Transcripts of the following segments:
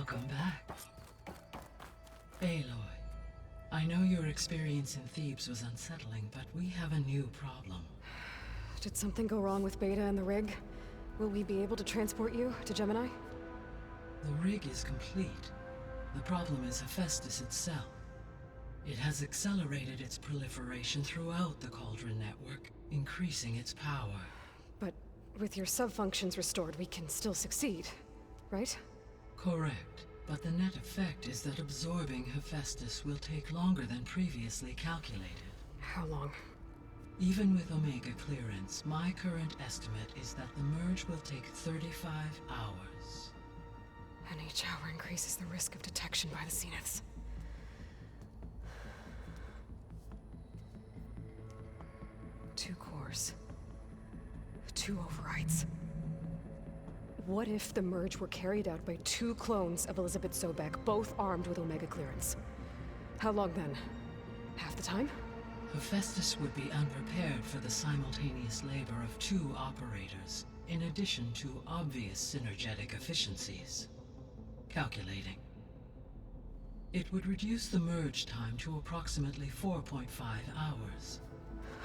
Welcome back. Aloy, I know your experience in Thebes was unsettling, but we have a new problem. Did something go wrong with Beta and the rig? Will we be able to transport you to Gemini? The rig is complete. The problem is Hephaestus itself. It has accelerated its proliferation throughout the Cauldron network, increasing its power. But with your sub-functions restored, we can still succeed, right? Correct. But the net effect is that absorbing Hephaestus will take longer than previously calculated. How long? Even with Omega clearance, my current estimate is that the merge will take 35 hours. And each hour increases the risk of detection by the Zeniths. Two cores. Two overrides. What if the merge were carried out by two clones of Elizabeth Sobek, both armed with Omega clearance? How long then? Half the time? Hephaestus would be unprepared for the simultaneous labor of two operators, in addition to obvious synergetic efficiencies. Calculating. It would reduce the merge time to approximately 4.5 hours.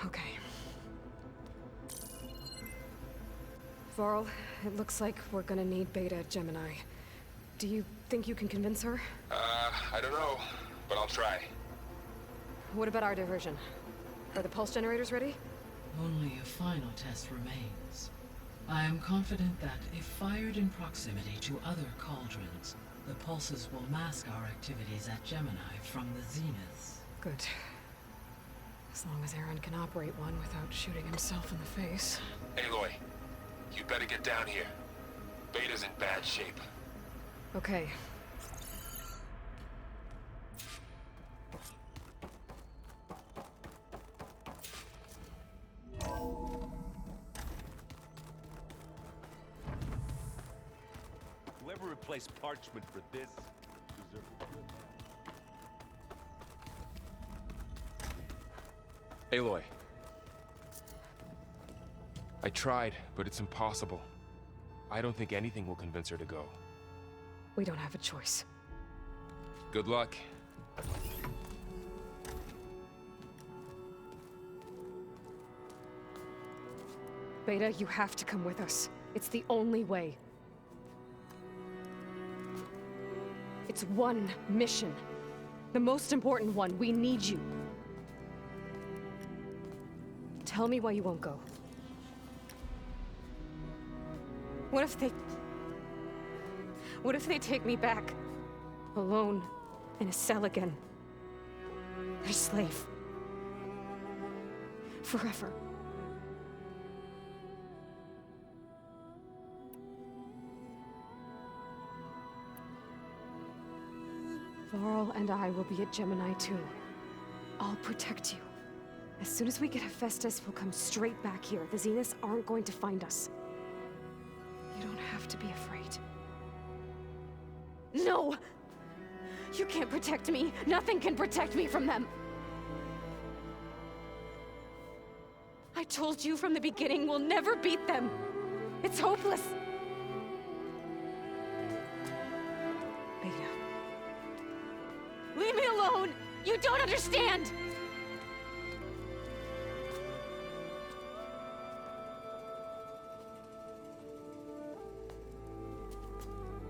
Okay. Varl, it looks like we're gonna need Beta at Gemini. Do you think you can convince her? I don't know, but I'll try. What about our diversion? Are the pulse generators ready? Only a final test remains. I am confident that if fired in proximity to other cauldrons, the pulses will mask our activities at Gemini from the Zeniths. Good. As long as Aaron can operate one without shooting himself in the face. Aloy, you better get down here. Beta's in bad shape. Okay. Whoever replaced parchment for this deserves it. Aloy. I tried, but it's impossible. I don't think anything will convince her to go. We don't have a choice. Good luck. Beta, you have to come with us. It's the only way. It's one mission. The most important one. We need you. Tell me why you won't go. What if they take me back? Alone, in a cell again. Their slave. Forever. Varl and I will be at Gemini too. I'll protect you. As soon as we get Hephaestus, we'll come straight back here. The Zeniths aren't going to find us. You don't have to be afraid. No! You can't protect me. Nothing can protect me from them. I told you from the beginning we'll never beat them. It's hopeless. Beta. Leave me alone! You don't understand!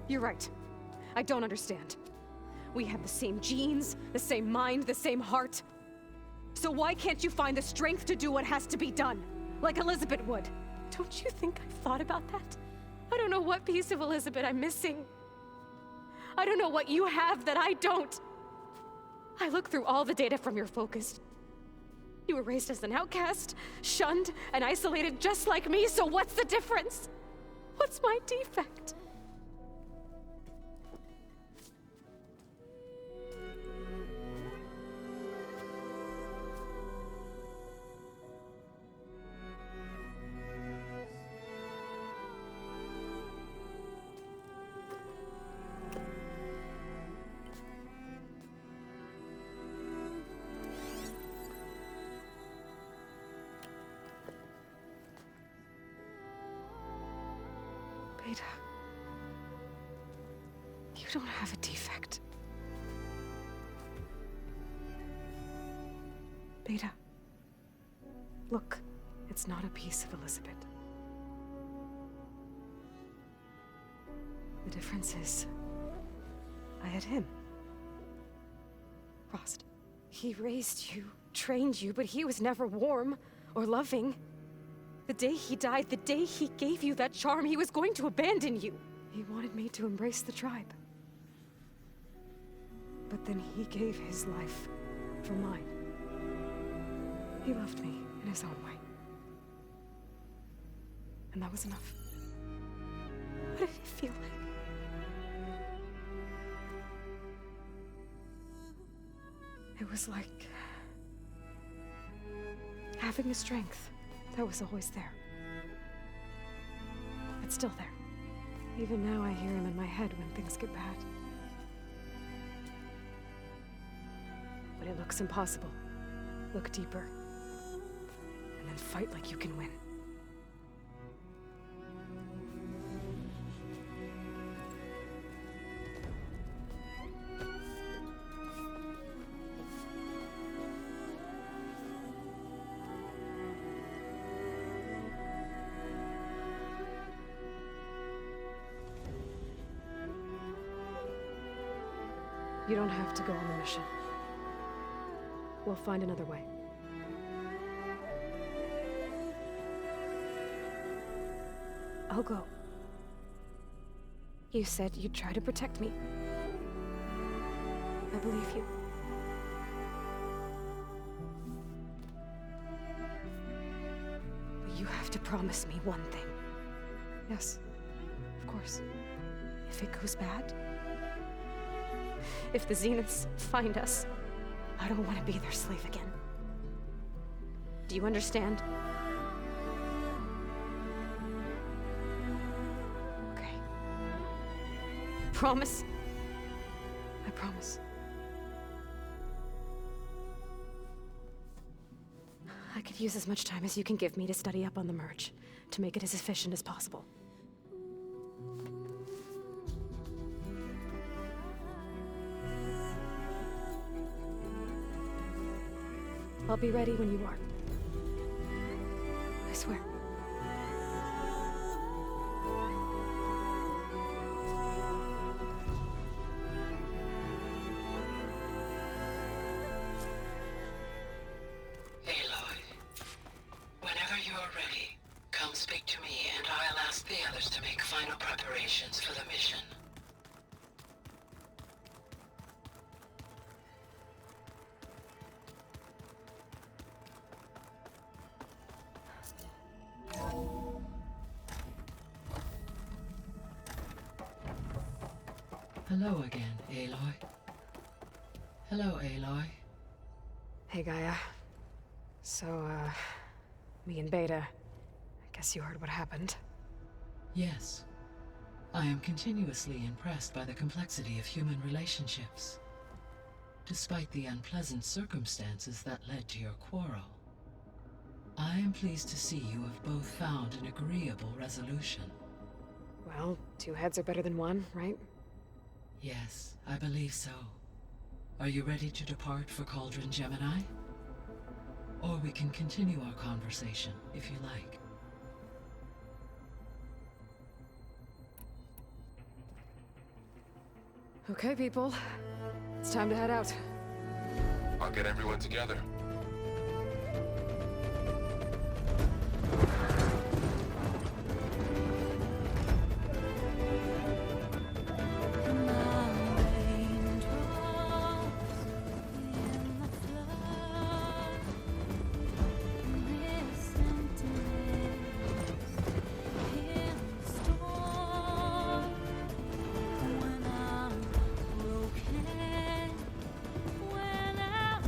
You're right. I don't understand. We have the same genes, the same mind, the same heart. So why can't you find the strength to do what has to be done? Like Elizabeth would. Don't you think I've thought about that? I don't know what piece of Elizabeth I'm missing. I don't know what you have that I don't. I look through all the data from your focus. You were raised as an outcast, shunned, and isolated just like me, so what's the difference? What's my defect? Beta. You don't have a defect. Beta. Look, it's not a piece of Elizabeth. The difference is, I had him. Frost. He raised you, trained you, but he was never warm or loving. The day he died, the day he gave you that charm, he was going to abandon you. He wanted me to embrace the tribe. But then he gave his life for mine. He loved me in his own way. And that was enough. What did it feel like? It was like having a strength that was always there. It's still there. Even now I hear him in my head when things get bad. When it looks impossible, look deeper. And then fight like you can win. You don't have to go on the mission. We'll find another way. I'll go. You said you'd try to protect me. I believe you. But you have to promise me one thing. Yes, of course. If it goes bad, if the Zeniths find us, I don't want to be their slave again. Do you understand? Okay. Promise? I promise. I could use as much time as you can give me to study up on the merge, to make it as efficient as possible. I'll be ready when you are. I swear. Aloy, whenever you are ready, come speak to me and I'll ask the others to make final preparations for the mission. Hello again, Aloy. Hello, Aloy. Hey, Gaia. So, me and Beta, I guess you heard what happened. Yes. I am continuously impressed by the complexity of human relationships. Despite the unpleasant circumstances that led to your quarrel, I am pleased to see you have both found an agreeable resolution. Well, two heads are better than one, right? Yes, I believe so. Are you ready to depart for Cauldron Gemini? Or we can continue our conversation, if you like. Okay, people. It's time to head out. I'll get everyone together. When I'm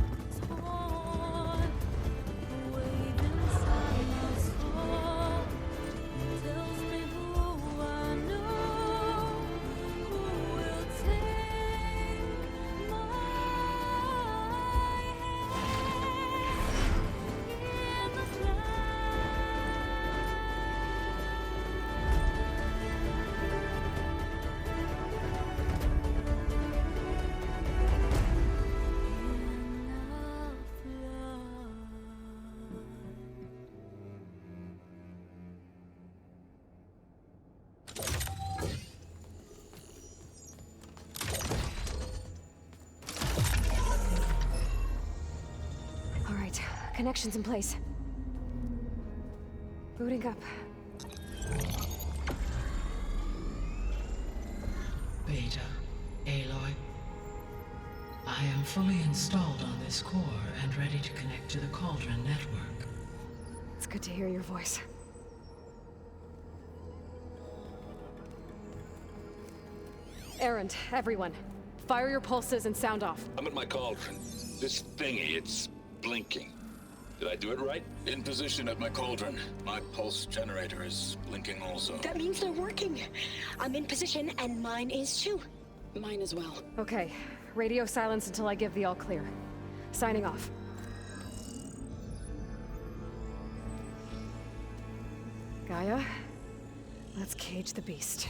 connection's in place. Booting up. Beta, Aloy. I am fully installed on this core and ready to connect to the Cauldron network. It's good to hear your voice. Errand, everyone. Fire your pulses and sound off. I'm at my cauldron. This thingy, it's blinking. Did I do it right? In position at my cauldron. My pulse generator is blinking also. That means they're working. I'm in position, and mine is too. Mine as well. Okay. Radio silence until I give the all clear. Signing off. Gaia, let's cage the beast.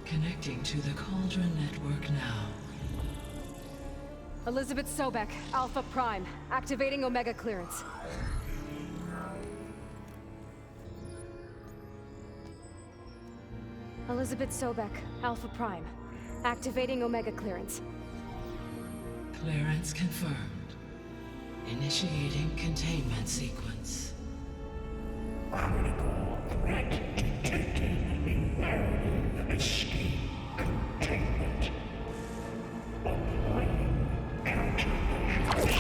Connecting to the Cauldron network now. Elizabeth Sobek, Alpha Prime, activating Omega clearance. Elizabeth Sobek, Alpha Prime, activating Omega clearance. Clearance confirmed. Initiating containment sequence. Critical threat detected. Imperative escape containment. Applying countermeasures.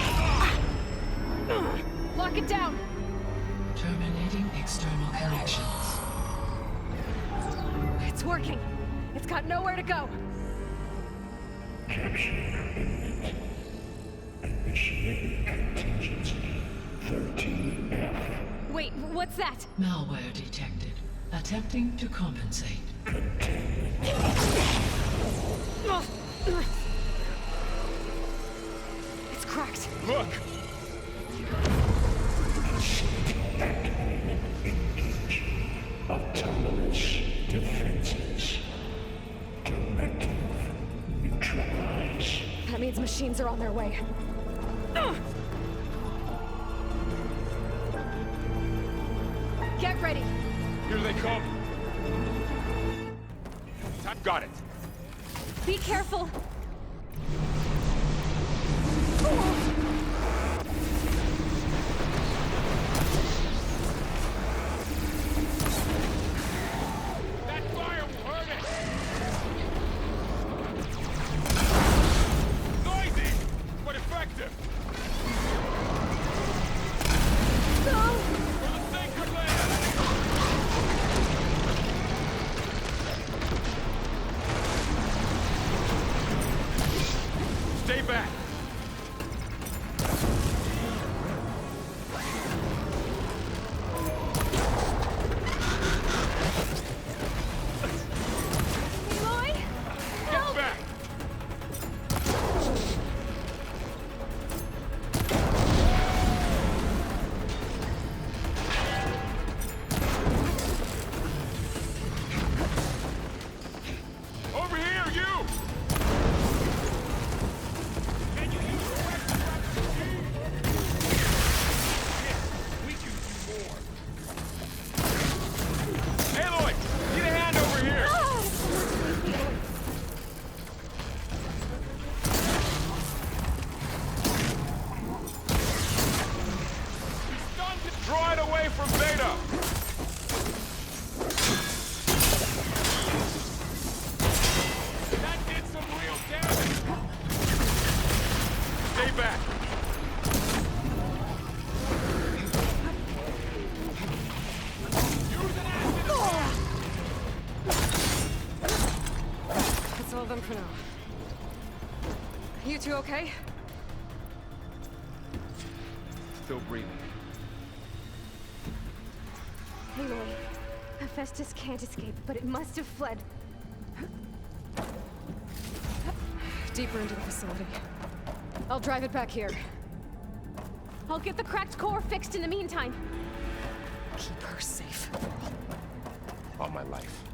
Lock it down! Terminating external connections. It's working. It's got nowhere to go. Capture imminent. Initiating contingency 13F. Wait, what's that? Malware detected. Attempting to compensate. It's cracked. Look! Engage. Autonomous defenses. Directive. Neutralize. That means machines are on their way. Get ready. Here they come! Got it! Be careful. That fire will hurt it! Noisy, but effective! For the sake of land! Stay back! Aloy? Get back! Over here, you! Can you use the weapon? We can do more. Aloy, get a hand over here! He's stunned it. Draw it away from Beta! That did some real damage! Stay back! Use an acid! That's all of them for now. You two okay? Still breathing. Aloy, Hephaestus can't escape, but it must have fled. Deeper into the facility. I'll drive it back here. I'll get the cracked core fixed in the meantime. Keep her safe. On my life.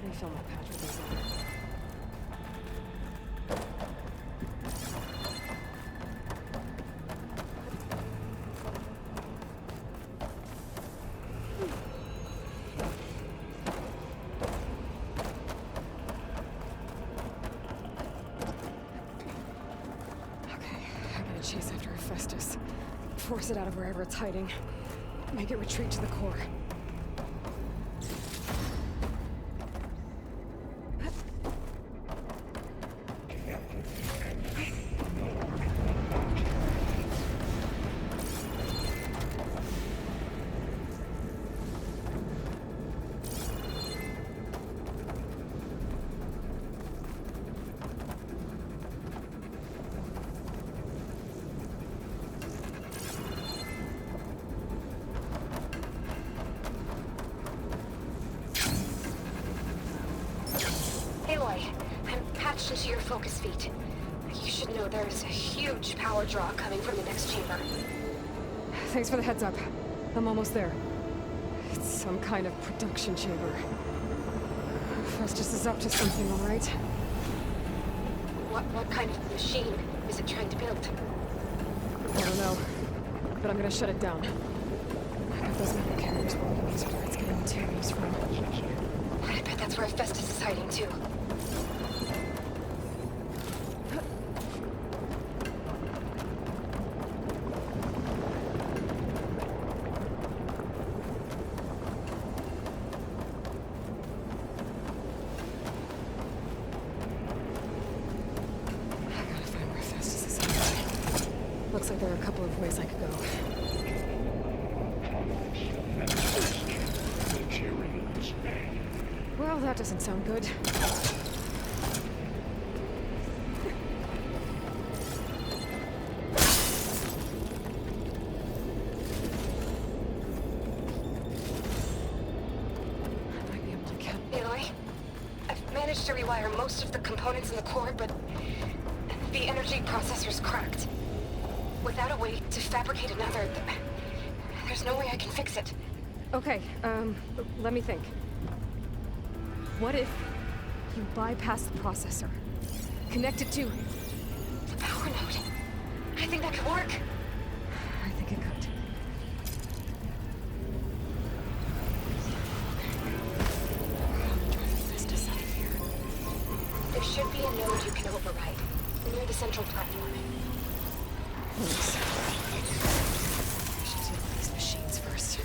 Refill my patch with this. chase after Hephaestus. Force it out of wherever it's hiding. Make it retreat to the core. Aloy, I'm patched into your focus feed. You should know there's a huge power draw coming from the next chamber. Thanks for the heads up. I'm almost there. It's some kind of production chamber. Festus is up to something, all right? What kind of machine is it trying to build? I don't know, but I'm gonna shut it down. I got those metal carriers rolling. These are where it's getting materials from. I bet that's where Festus is hiding too. Looks like there are a couple of ways I could go. Well, that doesn't sound good. I might be able to count. Aloy, I've managed to rewire most of the components in the core, but the energy processor's cracked. Without a way to fabricate another, there's no way I can fix it. Okay, let me think. What if you bypass the processor? Connect it to... The power node. I think that could work. I think it could. Festus out of here. There should be a node you can override, near the central platform. Thanks. I should deal with these machines first.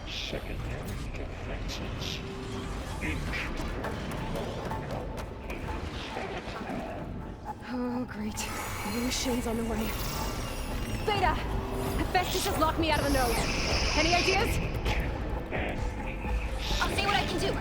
Secondary defenses. Oh, great. New machines on the way. Beta! Hephaestus has locked me out of the node. Any ideas? I'll see what I can do.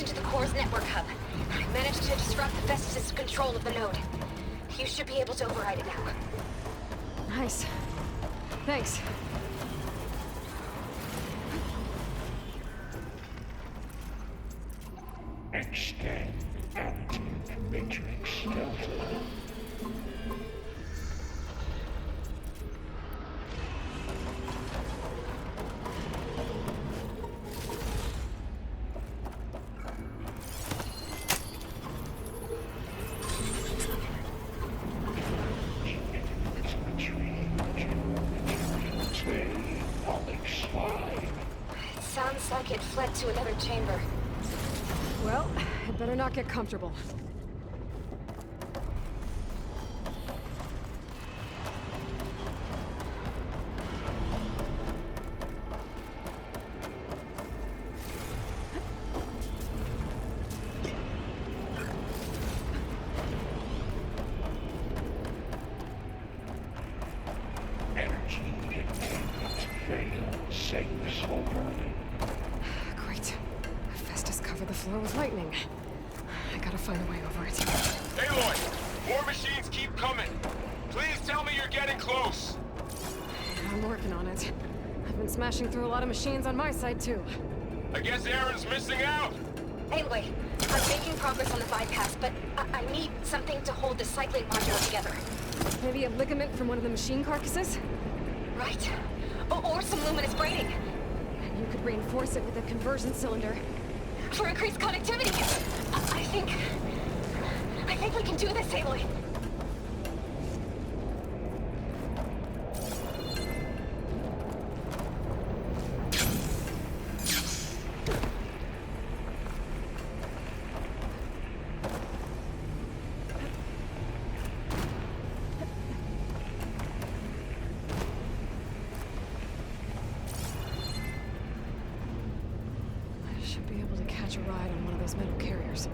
to the core's network hub. I managed to disrupt the Festus' control of the node. You should be able to override it now. Nice. Thanks. Extend anti-matrix filter. Sounds like it fled to another chamber. Well, I'd better not get comfortable. Energy containment failed. Safe over. Great. Festus covered the floor with lightning. I gotta find a way over it. Aloy! More machines keep coming! Please tell me you're getting close! I'm working on it. I've been smashing through a lot of machines on my side, too. I guess Aaron's missing out! Anyway, I'm making progress on the bypass, but I need something to hold the cycling module together. Maybe a ligament from one of the machine carcasses? Right. Or some luminous braiding. You could reinforce it with a conversion cylinder. For increased connectivity. I think we can do this, Aloy. I should be able to catch a ride on one of those metal carriers.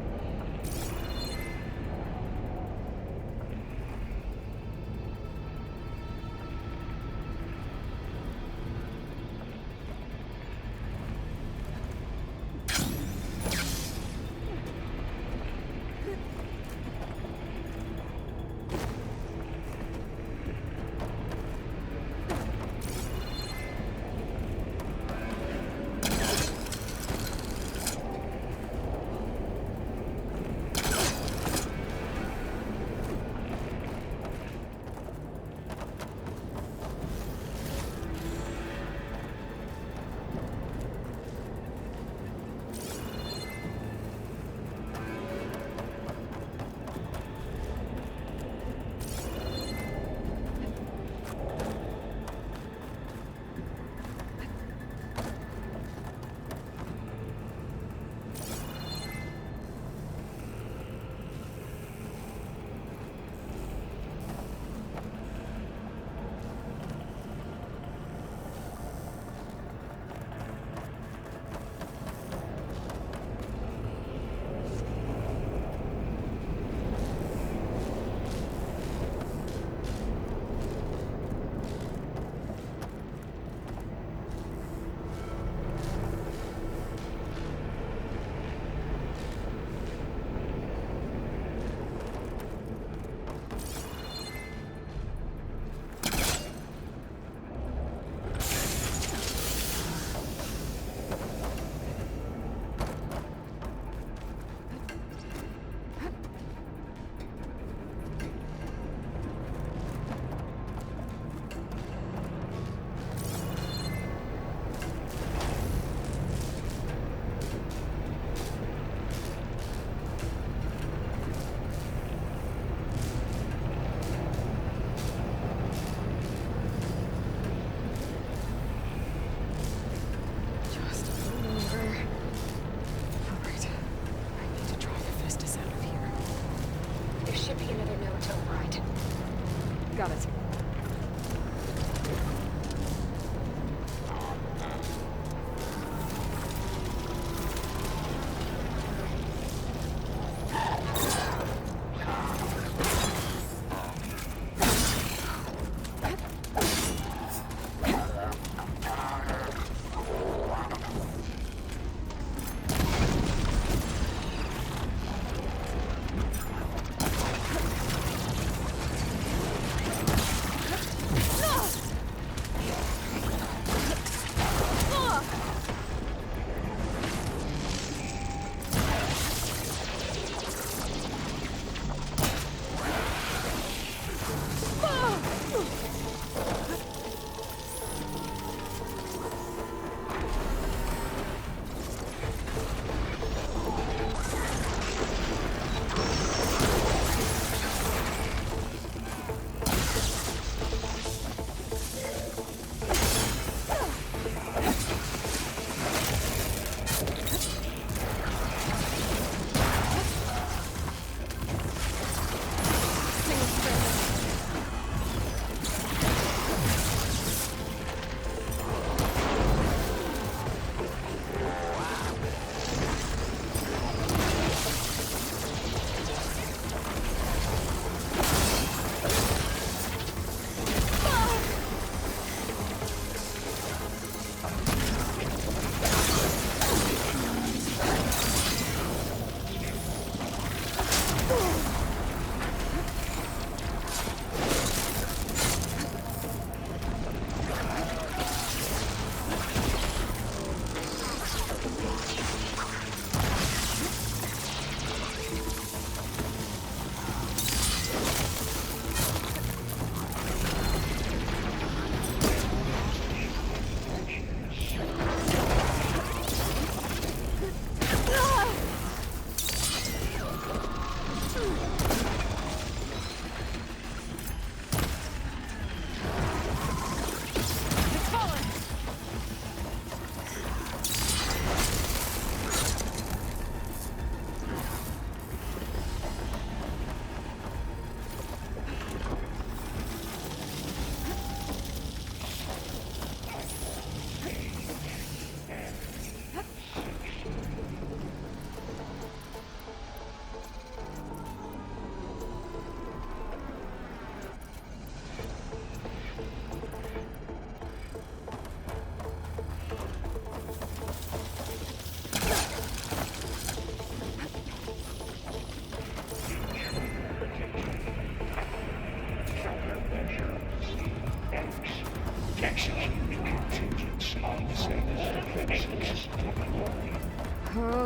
Got it.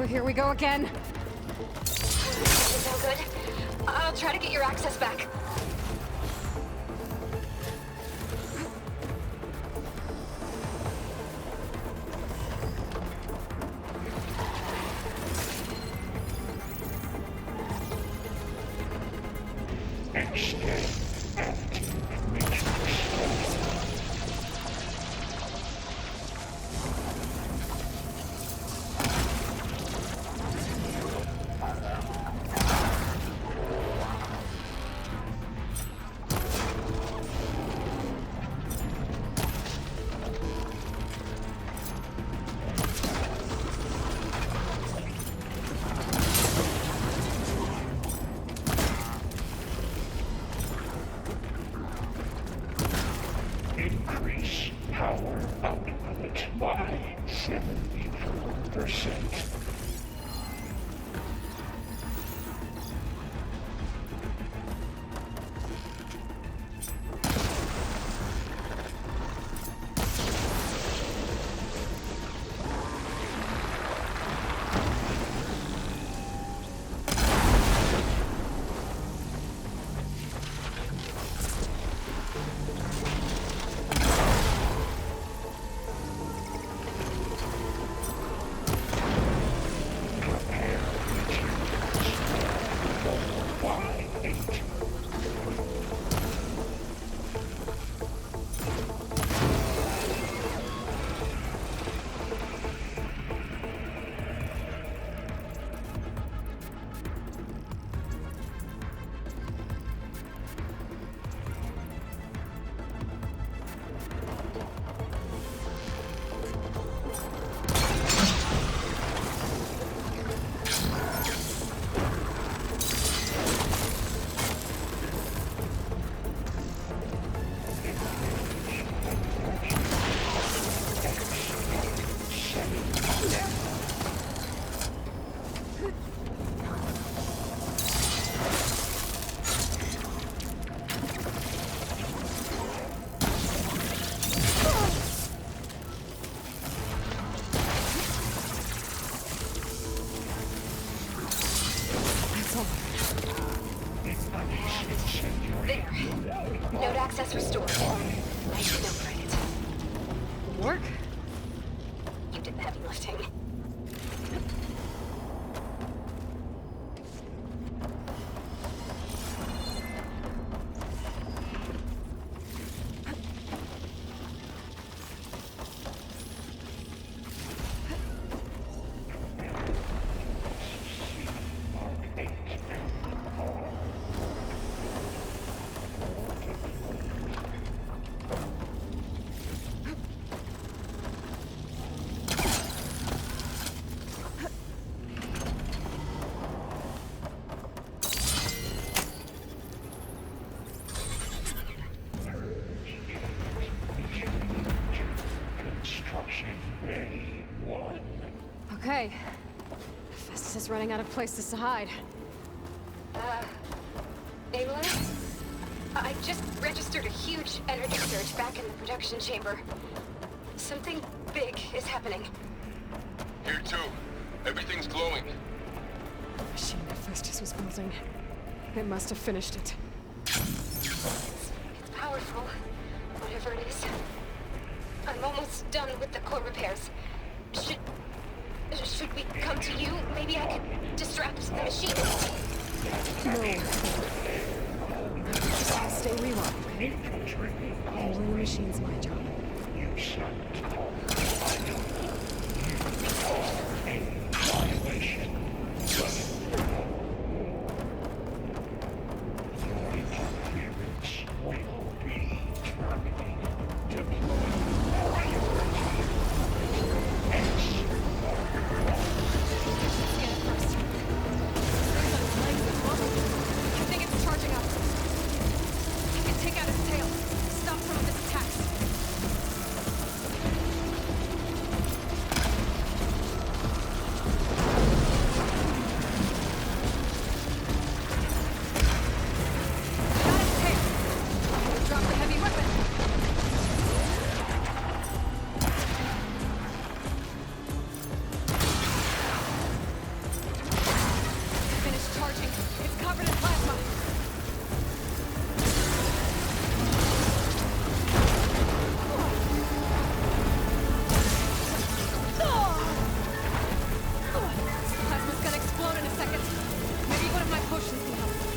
here we go again. This is no good. I'll try to get your access back. Increase power output by 74%. There. Node access restored. Nice no credit. Work? You did the heavy lifting. Okay. Festus is running out of places to hide. Aloy? I just registered a huge energy surge back in the production chamber. Something big is happening. Here too. Everything's glowing. The machine that Festus was building. It must have finished it. It's powerful, whatever it is. I'm almost done with the core repairs. Should we come to you? Maybe I could distract the machine. No. Just stay rewind, okay? Handling the machine's my job. charging. It's covered in plasma. Plasma's gonna explode in a second. Maybe one of my potions can help.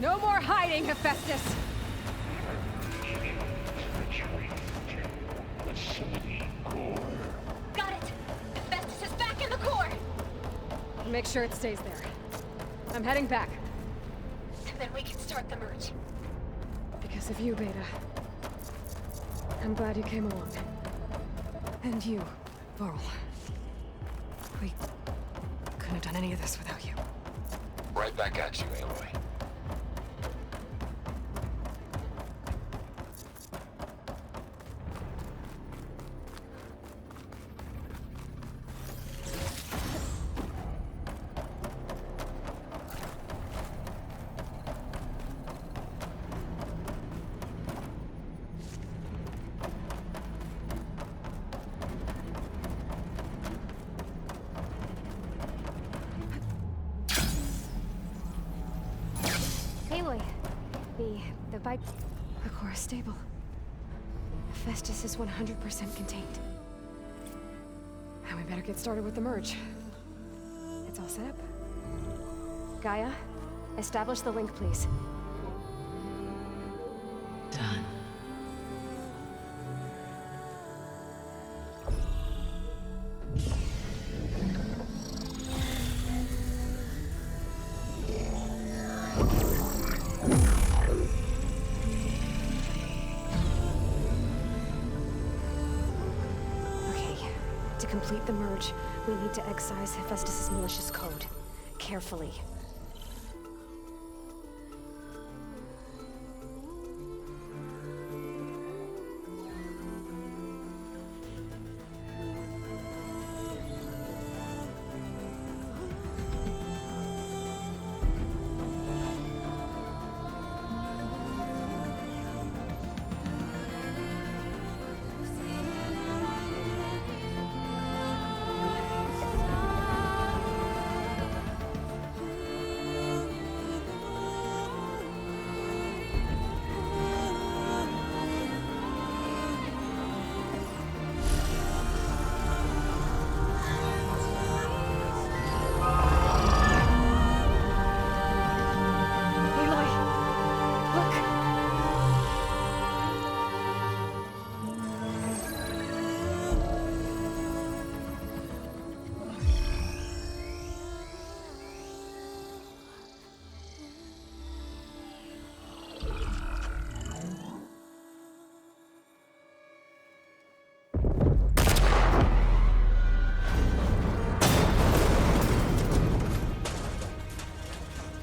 No more hiding, Hephaestus! Got it! Hephaestus is back in the core! Make sure it stays there. I'm heading back. And then we can start the merge. Because of you, Beta. I'm glad you came along. And you, Varl. We couldn't have done any of this without you. Right back at you, Aloy. Aloy, the bike... The core is stable. Hephaestus is 100% contained. Now we better get started with the merge. It's all set up. Gaia, establish the link, please. Done. Okay, to complete the merge, we need to excise Hephaestus's malicious code. Carefully. Aloy! Look!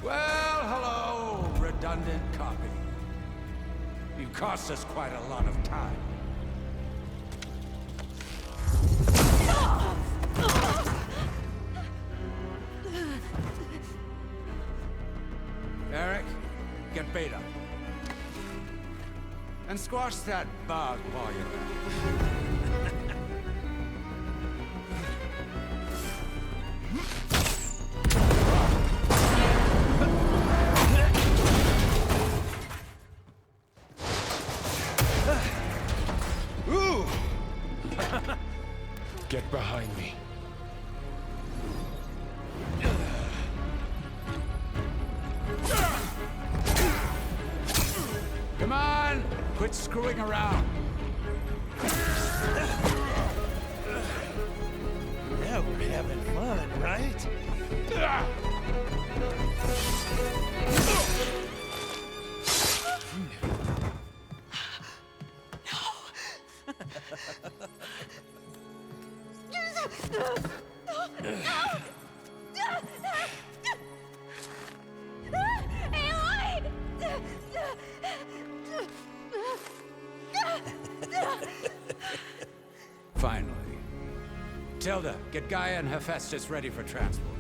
Well, hello, redundant copy. You've cost us quite a lot of time. Eric, get Beta. And squash that bug while you're at it. Ooh! Get behind me. Come on! Quit screwing around. Now we're having fun, right? Finally. Tilda, get Gaia and Hephaestus ready for transport.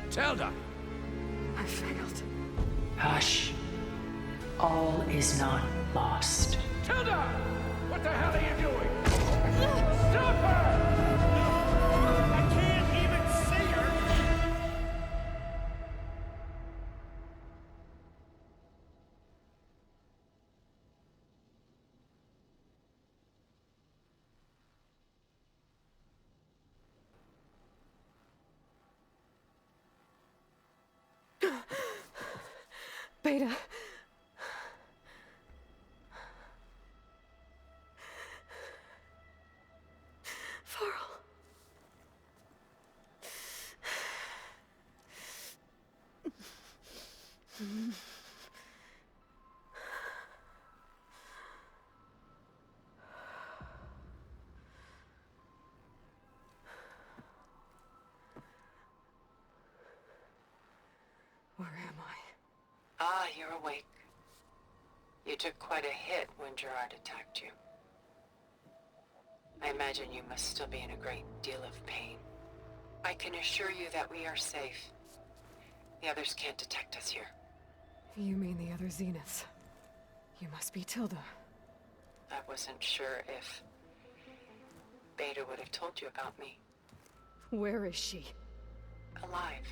Tilda! I failed. Hush. All is not lost. Tilda! What the hell are you doing? Stop her! I can't even see her! Beta. Varl. Where am I? Ah, you're awake. You took quite a hit when Gerard attacked you. I imagine you must still be in a great deal of pain. I can assure you that we are safe. The others can't detect us here. You mean the other Zeniths? You must be Tilda. I wasn't sure if Beta would have told you about me. Where is she? Alive.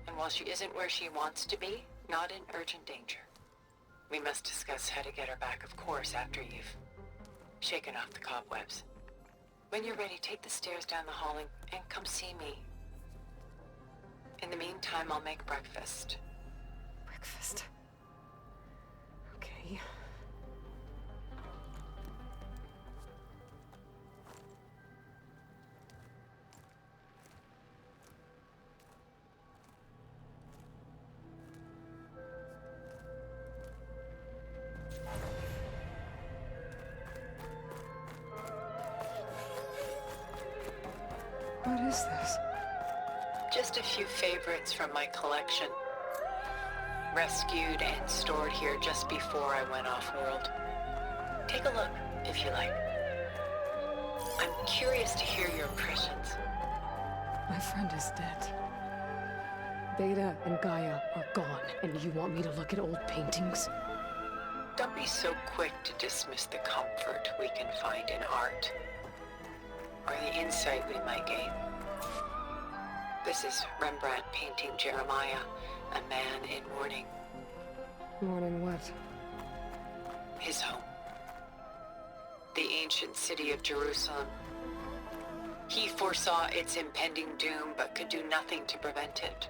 And while she isn't where she wants to be, not in urgent danger. We must discuss how to get her back, of course, after you've shaken off the cobwebs. When you're ready, take the stairs down the hall and come see me. In the meantime, I'll make breakfast. Breakfast. Okay. What is this? Just a few favorites from my collection. Rescued and stored here just before I went off-world. Take a look, if you like. I'm curious to hear your impressions. My friend is dead. Beta and Gaia are gone, and you want me to look at old paintings? Don't be so quick to dismiss the comfort we can find in art, or the insight we might gain. This is Rembrandt painting Jeremiah, a man in mourning. Mourning what? His home. The ancient city of Jerusalem. He foresaw its impending doom, but could do nothing to prevent it.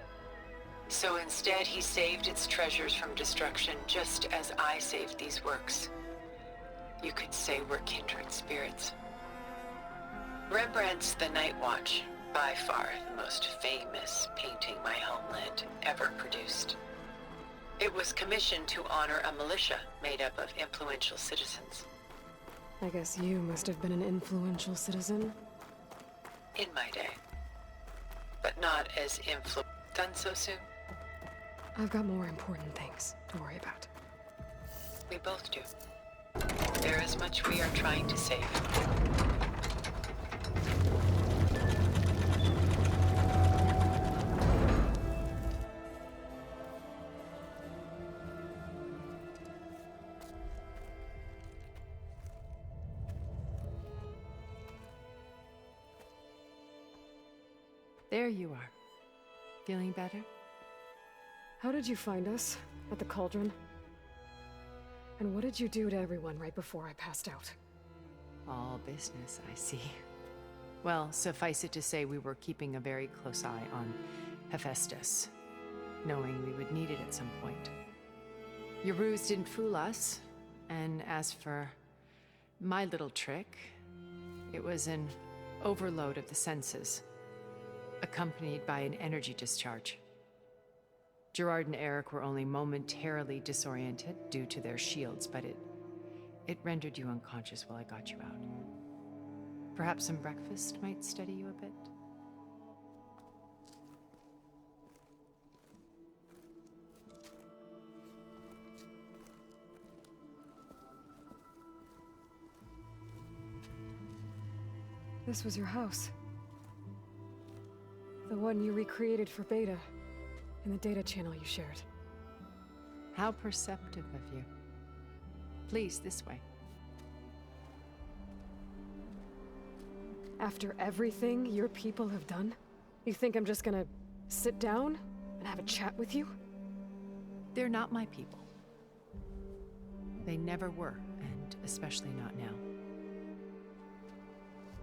So instead, he saved its treasures from destruction, just as I saved these works. You could say we're kindred spirits. Rembrandt's The Night Watch, by far the most famous painting my homeland ever produced. It was commissioned to honor a militia made up of influential citizens. I guess you must have been an influential citizen. In my day. But not as done so soon? I've got more important things to worry about. We both do. There is much we are trying to save. There you are. Feeling better? How did you find us? At the cauldron? And what did you do to everyone right before I passed out? All business, I see. Well, suffice it to say we were keeping a very close eye on Hephaestus, knowing we would need it at some point. Your ruse didn't fool us, and as for my little trick, it was an overload of the senses, accompanied by an energy discharge. Gerard and Eric were only momentarily disoriented due to their shields, but it rendered you unconscious while I got you out. Perhaps some breakfast might steady you a bit? This was your house. The one you recreated for Beta, in the data channel you shared. How perceptive of you. Please, this way. After everything your people have done, you think I'm just gonna sit down and have a chat with you? They're not my people. They never were, and especially not now.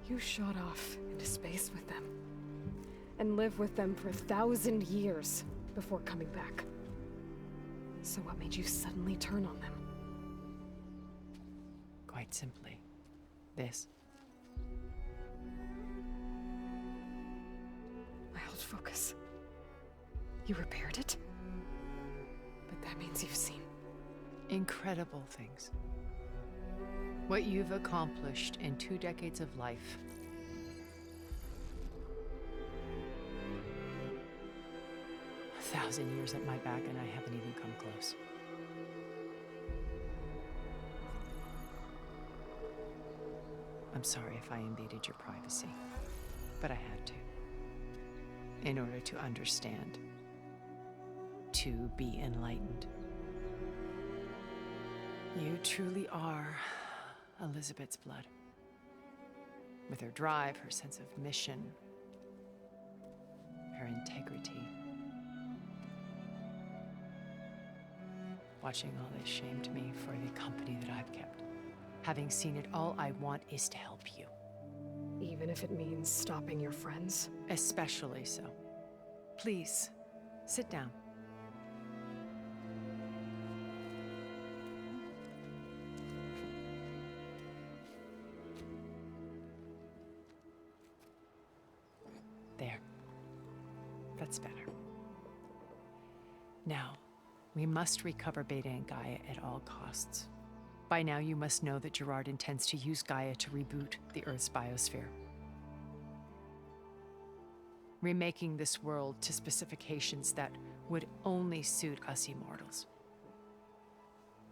You shot off into space with them, and lived with them for 1,000 years before coming back. So what made you suddenly turn on them? Quite simply, this. I held focus. You repaired it? But that means you've seen... Incredible things. What you've accomplished in 2 decades of life. A 1,000 years at my back and I haven't even come close. I'm sorry if I invaded your privacy, but I had to. In order to understand. To be enlightened. You truly are Elizabeth's blood. With her drive, her sense of mission, her integrity. Watching all this shamed me for the company that I've kept. Having seen it, all I want is to help you. Even if it means stopping your friends? Especially so. Please, sit down. There. That's better. Now, we must recover Beta and Gaia at all costs. By now, you must know that Gerard intends to use Gaia to reboot the Earth's biosphere. Remaking this world to specifications that would only suit us immortals.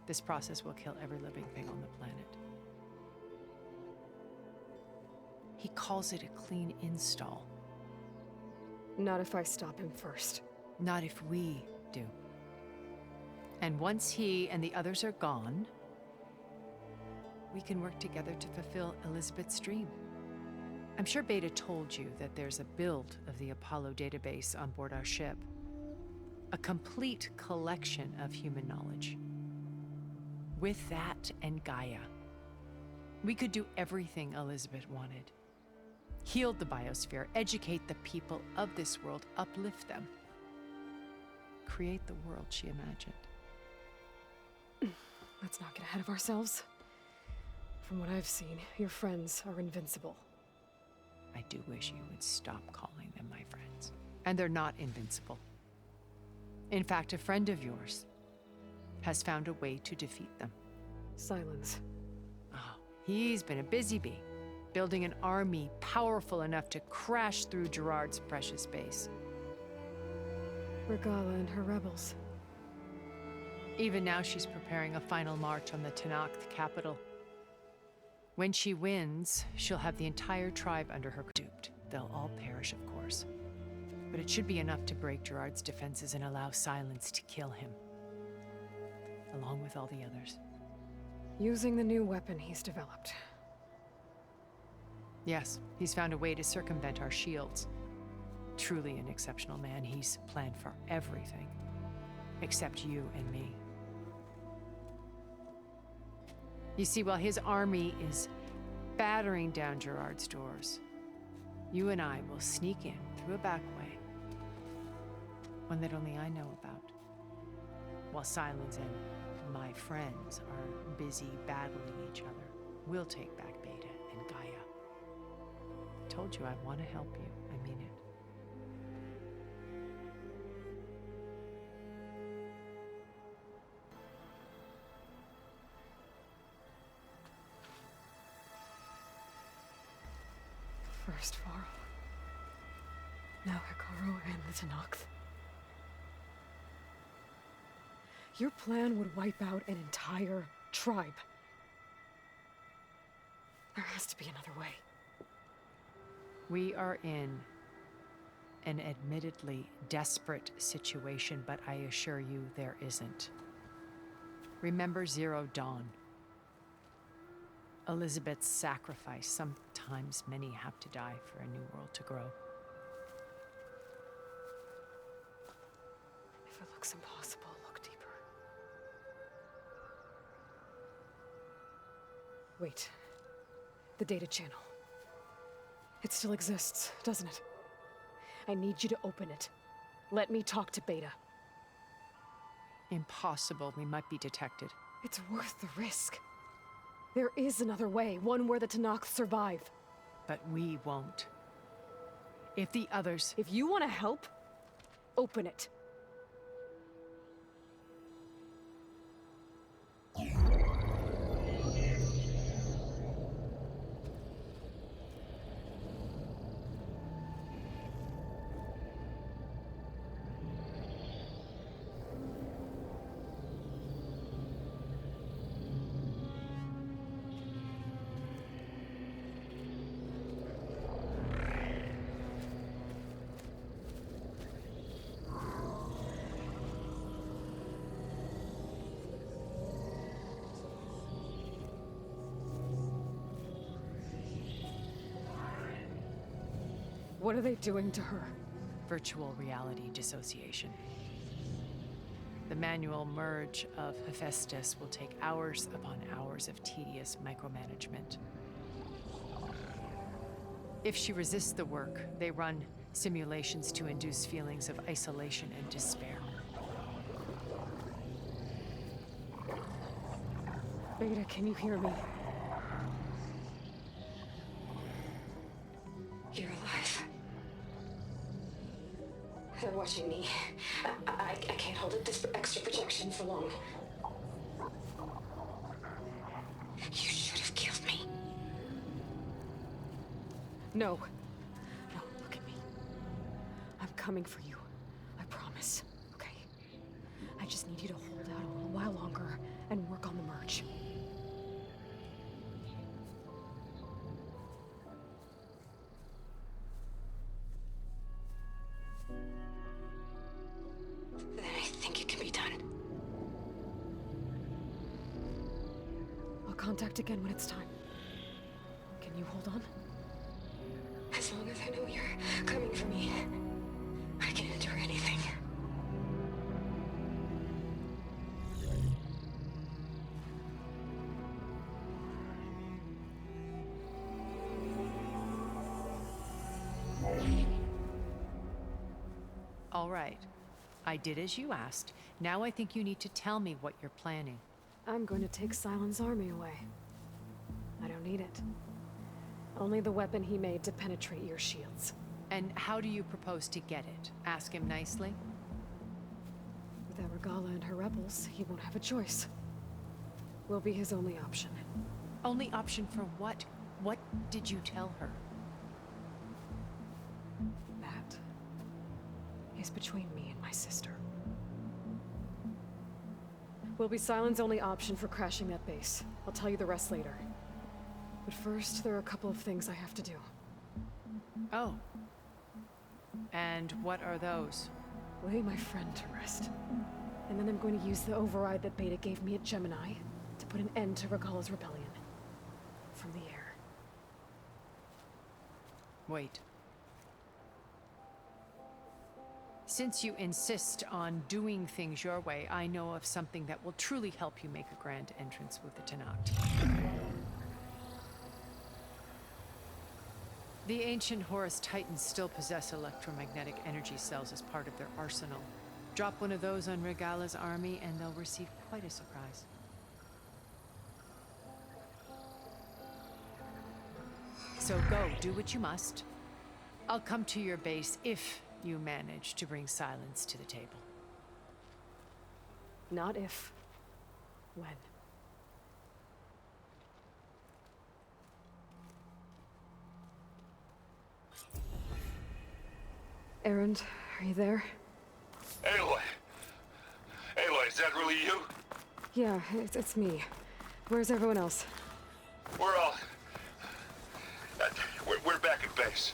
This process will kill every living thing on the planet. He calls it a clean install. Not if I stop him first. Not if we do. And once he and the others are gone, we can work together to fulfill Elizabeth's dream. I'm sure Beta told you that there's a build of the Apollo database on board our ship. A complete collection of human knowledge. With that and Gaia, we could do everything Elizabeth wanted. Heal the biosphere, educate the people of this world, uplift them. Create the world she imagined. Let's not get ahead of ourselves. From what I've seen, your friends are invincible. I do wish you would stop calling them my friends. And they're not invincible. In fact, a friend of yours has found a way to defeat them. Silence. Oh, he's been a busy bee, building an army powerful enough to crash through Gerard's precious base. Regala and her rebels. Even now, she's preparing a final march on the Tenakth capital. When she wins, she'll have the entire tribe under her duped. They'll all perish, of course. But it should be enough to break Gerard's defenses and allow Silence to kill him. Along with all the others. Using the new weapon he's developed. Yes, he's found a way to circumvent our shields. Truly an exceptional man. He's planned for everything. Except you and me. You see, while his army is battering down Gerard's doors, you and I will sneak in through a back way. One that only I know about. While Silence and my friends are busy battling each other, we'll take back Beta and Gaia. I told you I want to help you. I mean it. First Varl. Now Hekarro and the Tenakth. Your plan would wipe out an entire tribe. There has to be another way. We are in an admittedly desperate situation, but I assure you there isn't. Remember Zero Dawn. Elizabeth's sacrifice. Sometimes many have to die for a new world to grow. If it looks impossible, look deeper. Wait. The data channel. It still exists, doesn't it? I need you to open it. Let me talk to Beta. Impossible. We might be detected. It's worth the risk. There is another way, one where the Tanakh survive. But we won't. If the others... If you want to help, open it. What are they doing to her? Virtual reality dissociation. The manual merge of Hephaestus will take hours upon hours of tedious micromanagement. If she resists the work, they run simulations to induce feelings of isolation and despair. Beta, can you hear me? You're alive. They're watching me. I can't hold up this extra projection for long. You should have killed me. No. No, look at me. I'm coming for you. I promise. Okay? I just need you to hold out a little while longer and work on the merge. Then I think it can be done. I'll contact again when it's time. Can you hold on? As long as I know you're coming for me, I can endure anything. All right. I did as you asked. Now I think you need to tell me what you're planning. I'm going to take Silent's army away. I don't need it. Only the weapon he made to penetrate your shields. And how do you propose to get it? Ask him nicely? Without Regala and her rebels, he won't have a choice. We'll be his only option. Only option for what? What did you tell her? That is between me and my sister. Will be Silent's only option for crashing that base. I'll tell you the rest later. But first, there are a couple of things I have to do. Oh. And what are those? Lay my friend to rest. And then I'm going to use the override that Beta gave me at Gemini to put an end to Regala's rebellion. From the air. Wait. Since you insist on doing things your way, I know of something that will truly help you make a grand entrance with the Tanakh. The ancient Horus Titans still possess electromagnetic energy cells as part of their arsenal. Drop one of those on Regala's army and they'll receive quite a surprise. So go, do what you must. I'll come to your base if you manage to bring Silence to the table. Not if. When. Erend, are you there? Aloy! Aloy, is that really you? Yeah, it's me. Where's everyone else? We're all... we're back at base.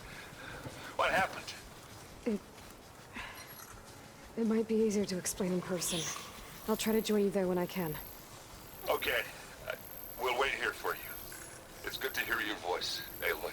What happened? It might be easier to explain in person. I'll try to join you there when I can. Okay. We'll wait here for you. It's good to hear your voice, Aloy.